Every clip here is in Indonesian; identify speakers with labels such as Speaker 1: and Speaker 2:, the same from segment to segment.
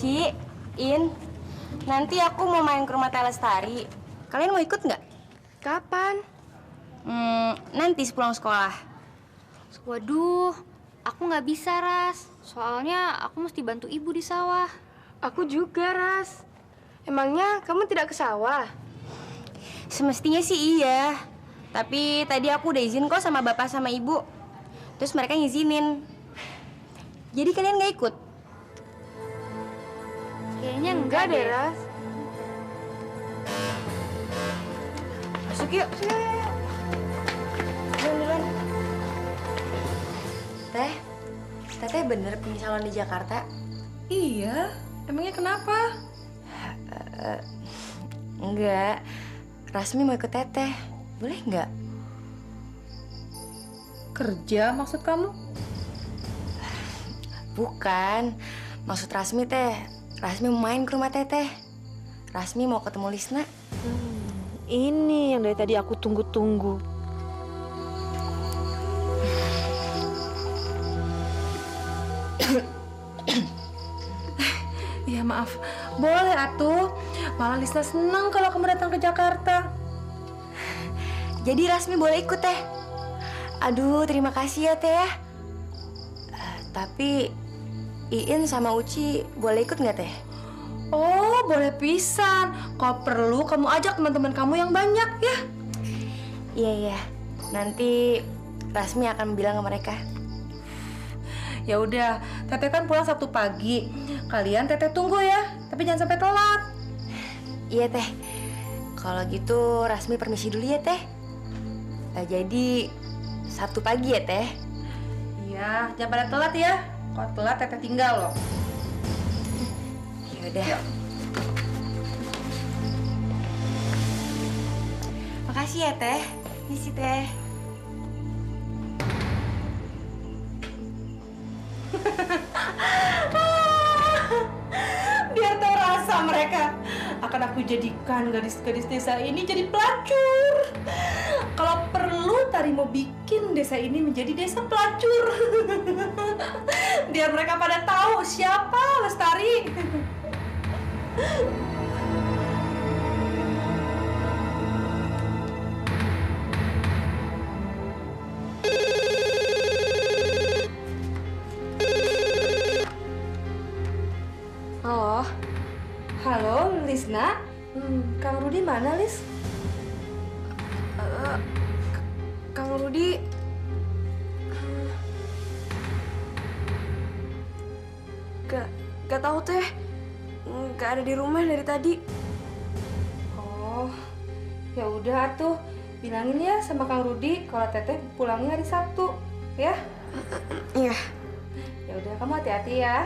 Speaker 1: Ci, In, nanti aku mau main ke rumah Teh Lestari. Kalian mau ikut nggak?
Speaker 2: Kapan?
Speaker 1: Nanti sepulang sekolah.
Speaker 2: Waduh, aku nggak bisa, Ras. Soalnya aku mesti bantu ibu di sawah.
Speaker 3: Aku juga, Ras. Emangnya kamu tidak ke sawah?
Speaker 1: Semestinya sih iya. Tapi tadi aku udah izin kok sama bapak sama ibu. Terus mereka ngizinin. Jadi kalian nggak ikut?
Speaker 2: Kayaknya enggak
Speaker 3: Enggak deh,
Speaker 2: deh.
Speaker 3: Ras.
Speaker 1: Masuk yuk. Duluan. Teteh bener punya salon di Jakarta?
Speaker 4: Iya, emangnya kenapa?
Speaker 1: Enggak. Rasmi mau ikut Teteh. Boleh nggak?
Speaker 4: Kerja maksud kamu?
Speaker 1: Bukan. Maksud Rasmi teh, Rasmi mau main ke rumah Teteh. Rasmi mau ketemu Lisna.
Speaker 3: Ini yang dari tadi aku tunggu-tunggu.
Speaker 4: Iya maaf, boleh atuh. Malah Lisna senang kalau kamu datang ke Jakarta.
Speaker 1: Jadi Rasmi boleh ikut Teh. Aduh, terima kasih ya Teh ya. Tapi Iin sama Uci boleh ikut nggak Teh?
Speaker 4: Oh, boleh pisan. Kalau perlu kamu ajak teman-teman kamu yang banyak ya.
Speaker 1: Iya. Nanti Rasmi akan bilang ke mereka.
Speaker 4: Ya udah, Teteh kan pulang Sabtu pagi. Kalian Teteh tunggu ya, tapi jangan sampai telat.
Speaker 1: Iya Teh. Kalau gitu Rasmi permisi dulu ya Teh. Jadi Sabtu pagi ya Teh.
Speaker 4: Iya, jangan pada telat ya. Kalau telat Teteh tinggal loh.
Speaker 1: Ya udah. Makasih ya Teh. Misi Teh.
Speaker 4: Biar tahu rasa mereka. Akan aku jadikan gadis-gadis desa ini jadi pelacur. Kalau perlu, Tari mau bikin desa ini menjadi desa pelacur. Biar mereka pada tahu siapa Lestari.
Speaker 3: Halo.
Speaker 4: Halo, Lisna. Kang Rudi mana, Lis?
Speaker 3: Kang Rudi. Gak tahu Teh. Gak ada di rumah dari tadi.
Speaker 4: Oh, ya udah tuh. Bilangin ya sama Kang Rudi kalau Teteh pulangnya hari Sabtu, ya?
Speaker 3: Iya.
Speaker 4: Ya udah, kamu hati-hati ya.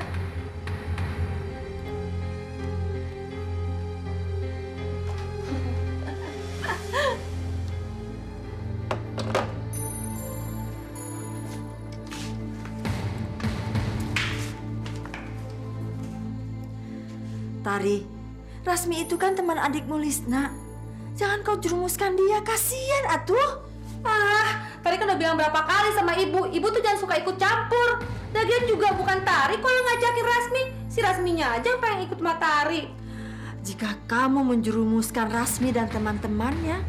Speaker 5: Tari, Rasmi itu kan teman adikmu Lisna. Jangan kau jerumuskan dia, kasihan atuh.
Speaker 4: Tari kan udah bilang berapa kali sama ibu tuh jangan suka ikut campur. Lagian juga bukan Tari kok yang ngajakin Rasmi. Si Rasminya aja yang pengen ikut sama Tari.
Speaker 5: Jika kamu menjerumuskan Rasmi dan teman-temannya,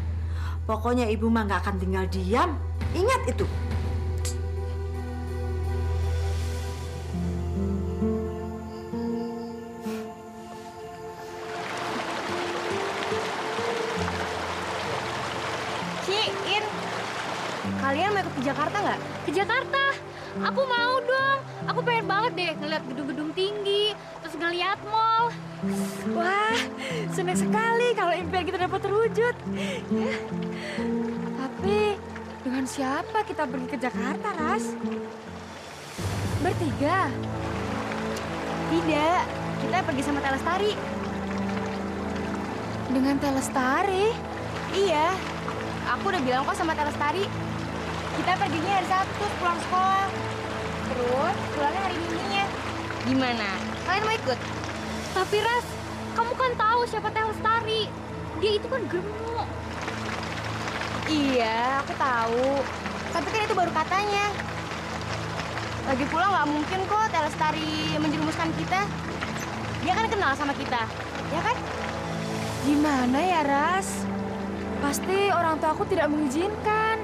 Speaker 5: pokoknya ibu mah gak akan tinggal diam. Ingat itu.
Speaker 1: In, kalian mau ikut ke Jakarta nggak?
Speaker 2: Ke Jakarta? Aku mau dong. Aku pengen banget deh ngeliat gedung-gedung tinggi, terus ngeliat mall.
Speaker 3: Wah, senang sekali kalau impian kita dapat terwujud. Ya. Tapi dengan siapa kita pergi ke Jakarta, Ras? Bertiga.
Speaker 1: Tidak, kita pergi sama Teh Lestari.
Speaker 3: Dengan Teh Lestari?
Speaker 1: Iya, aku udah bilang kok sama Teh Lestari. Kita perginya hari Sabtu pulang sekolah. Terus pulangnya hari Minggunya. Gimana? Kalian mau ikut?
Speaker 2: Tapi Ras, kamu kan tahu siapa Teh Lestari. Dia itu kan gemuk.
Speaker 1: Iya, aku tahu. Tapi kan itu baru katanya. Lagi pula nggak mungkin kok Teh Lestari menjerumuskan kita. Dia kan kenal sama kita, ya kan?
Speaker 3: Gimana ya, Ras? Pasti orang tua aku tidak mengizinkan.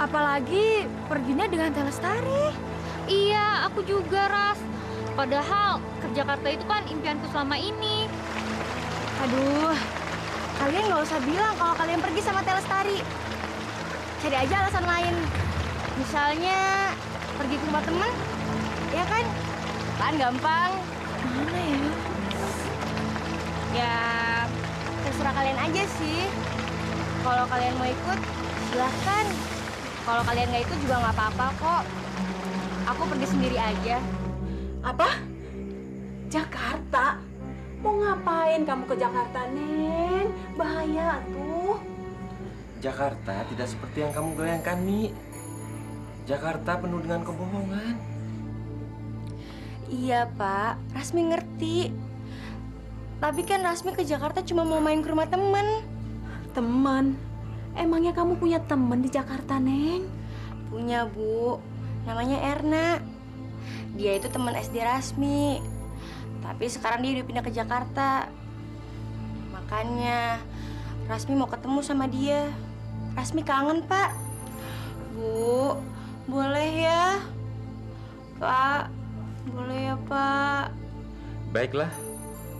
Speaker 3: Apalagi perginya dengan Teh Lestari.
Speaker 2: Iya, aku juga, Ras. Padahal ke Jakarta itu kan impianku selama ini.
Speaker 1: Aduh, kalian nggak usah bilang kalau kalian pergi sama Teh Lestari. Cari aja alasan lain. Misalnya pergi ke rumah temen, ya kan? Kan gampang.
Speaker 3: Mana ya?
Speaker 1: Ya, terserah kalian aja sih. Kalau kalian mau ikut, silahkan. Kalau kalian nggak ikut juga nggak apa-apa kok. Aku pergi sendiri aja.
Speaker 5: Apa? Jakarta? Mau ngapain kamu ke Jakarta, Neng? Bahaya tuh.
Speaker 6: Jakarta tidak seperti yang kamu bayangkan, Mi. Jakarta penuh dengan kebohongan.
Speaker 1: Iya, Pak. Rasmi ngerti. Tapi kan Rasmi ke Jakarta cuma mau main ke rumah temen.
Speaker 5: Teman? Emangnya kamu punya teman di Jakarta, Neng?
Speaker 1: Punya, Bu. Namanya Erna. Dia itu teman SD Rasmi. Tapi sekarang dia udah pindah ke Jakarta. Makanya Rasmi mau ketemu sama dia. Rasmi kangen, Pak. Bu, boleh ya? Pak, boleh ya, Pak?
Speaker 6: Baiklah,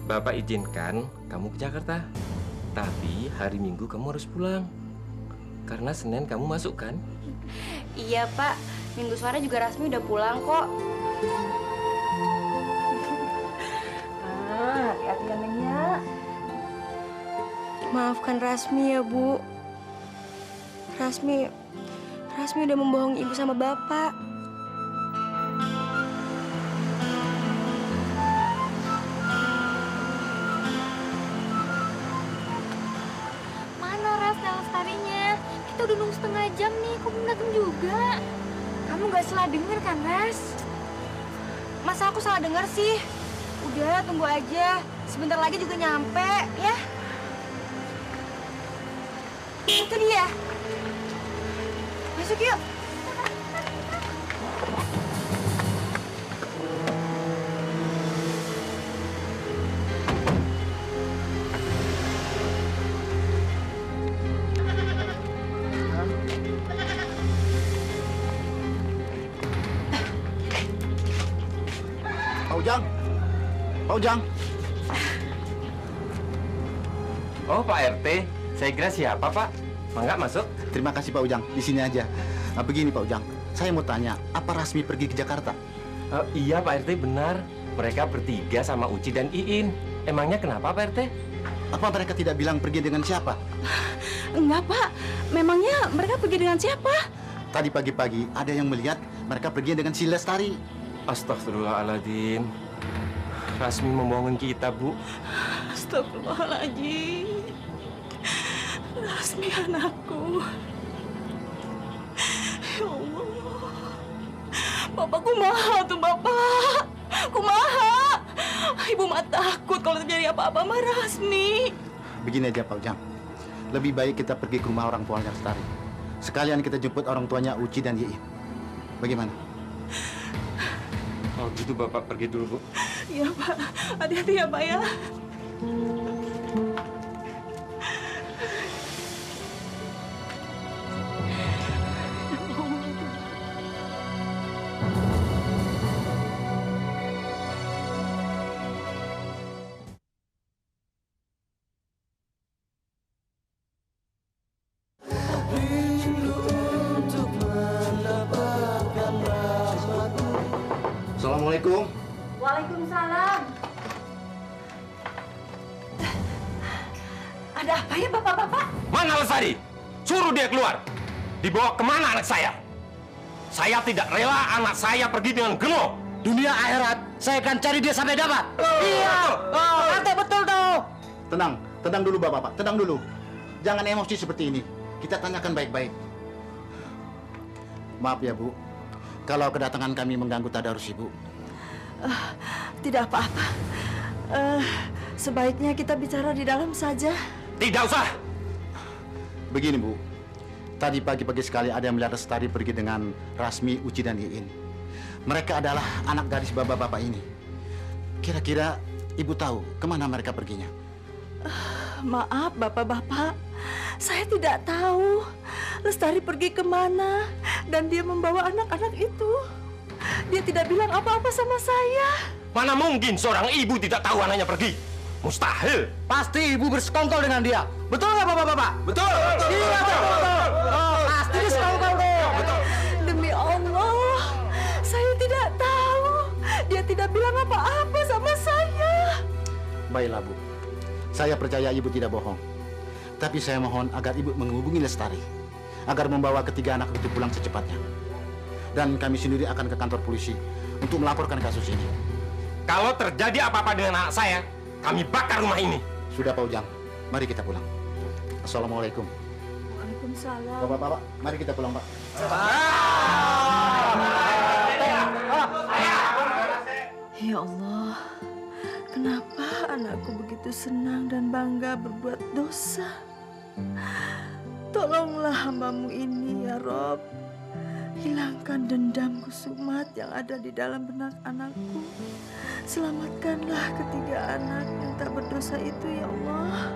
Speaker 6: Bapak izinkan kamu ke Jakarta. Tapi hari Minggu kamu harus pulang. Karena Senin kamu masuk kan?
Speaker 1: Iya, Pak. Minggu sore juga Rasmi udah pulang kok.
Speaker 5: Hati-hati ya, Neng ya.
Speaker 1: Maafkan Rasmi ya, Bu. Rasmi udah membohongi Ibu sama Bapak.
Speaker 2: Mana Ras Teh Lestarinya? Kita udah nunggu setengah jam nih, kok belum datang juga?
Speaker 3: Kamu nggak salah denger kan, Ras?
Speaker 1: Masa aku salah dengar sih? Udah, tunggu aja. Sebentar lagi juga nyampe, ya. Itu dia. Masuk yuk.
Speaker 7: Pak Ujang. Pak Ujang.
Speaker 6: Oh, Pak RT. Saya kira siapa, Pak? Mangga masuk.
Speaker 7: Terima kasih Pak Ujang. Di sini aja. Nah, begini Pak Ujang. Saya mau tanya, apa Rasmi pergi ke Jakarta?
Speaker 6: Iya, Pak RT benar. Mereka bertiga sama Uci dan Iin. Emangnya kenapa, Pak RT?
Speaker 7: Apa mereka tidak bilang pergi dengan siapa?
Speaker 5: Enggak, Pak. Memangnya mereka pergi dengan siapa?
Speaker 7: Tadi pagi-pagi ada yang melihat mereka pergi dengan si Lestari.
Speaker 6: Astagfirullahaladzim. Rasmi membohongin kita, Bu.
Speaker 5: Astagfirullahaladzim. Rasmi anakku. Ya Allah. Bapak kumaha tuh, Bapak. Kumaha. Ibu mah takut kalau terjadi apa-apa sama Rasmi.
Speaker 7: Begini aja Pak Ujang. Lebih baik kita pergi ke rumah orang tuanya Lestari. Sekalian kita jemput orang tuanya Uci dan Iin. Bagaimana?
Speaker 6: Oh gitu, Bapak pergi dulu, Bu.
Speaker 5: Iya, Pak. Hati-hati ya, Pak ya.
Speaker 7: Assalamualaikum.
Speaker 5: Waalaikumsalam. Ada apa ya, Bapak-bapak?
Speaker 6: Mana Lestari? Suruh dia keluar. Dibawa kemana anak saya? Saya tidak rela anak saya pergi dengan Gelo.
Speaker 8: Dunia akhirat, saya akan cari dia sampai dapat. Iya, kata betul tuh.
Speaker 7: Tenang dulu Bapak-bapak, tenang dulu. Jangan emosi seperti ini. Kita tanyakan baik-baik. Maaf ya Bu, kalau kedatangan kami mengganggu tadarus Ibu.
Speaker 5: Tidak apa-apa. Sebaiknya kita bicara di dalam saja.
Speaker 6: Tidak usah.
Speaker 7: Begini Bu, tadi pagi-pagi sekali ada yang melihat Lestari pergi dengan Rasmi, Uci dan Iin. Mereka adalah anak gadis bapak-bapak ini. Kira-kira Ibu tahu kemana mereka perginya?
Speaker 5: Maaf bapak-bapak, saya tidak tahu Lestari pergi kemana dan dia membawa anak-anak itu. Dia tidak bilang apa-apa sama saya.
Speaker 6: Mana mungkin seorang ibu tidak tahu anaknya pergi? Mustahil.
Speaker 8: Pasti ibu bersekongkol dengan dia. Betul nggak bapak-bapak?
Speaker 6: Betul.
Speaker 8: Iya betul. Oh, pasti bersekongkol tuh.
Speaker 5: Demi Allah, saya tidak tahu. Dia tidak bilang apa-apa sama saya.
Speaker 7: Baiklah, Bu. Saya percaya ibu tidak bohong. Tapi saya mohon agar ibu menghubungi Lestari agar membawa ketiga anak itu pulang secepatnya. Dan kami sendiri akan ke kantor polisi untuk melaporkan kasus ini.
Speaker 6: Kalau terjadi apa-apa dengan anak saya, kami bakar rumah ini.
Speaker 7: Sudah, Pak Ujang. Mari kita pulang. Assalamualaikum.
Speaker 5: Waalaikumsalam.
Speaker 7: Bapak-bapak, mari kita pulang, Pak.
Speaker 5: Ya Allah, kenapa anakku begitu senang dan bangga berbuat dosa? Tolonglah hamba-Mu ini ya Rob. Hilangkan dendam kusumat yang ada di dalam benak anakku. Selamatkanlah ketiga anak yang tak berdosa itu ya Allah.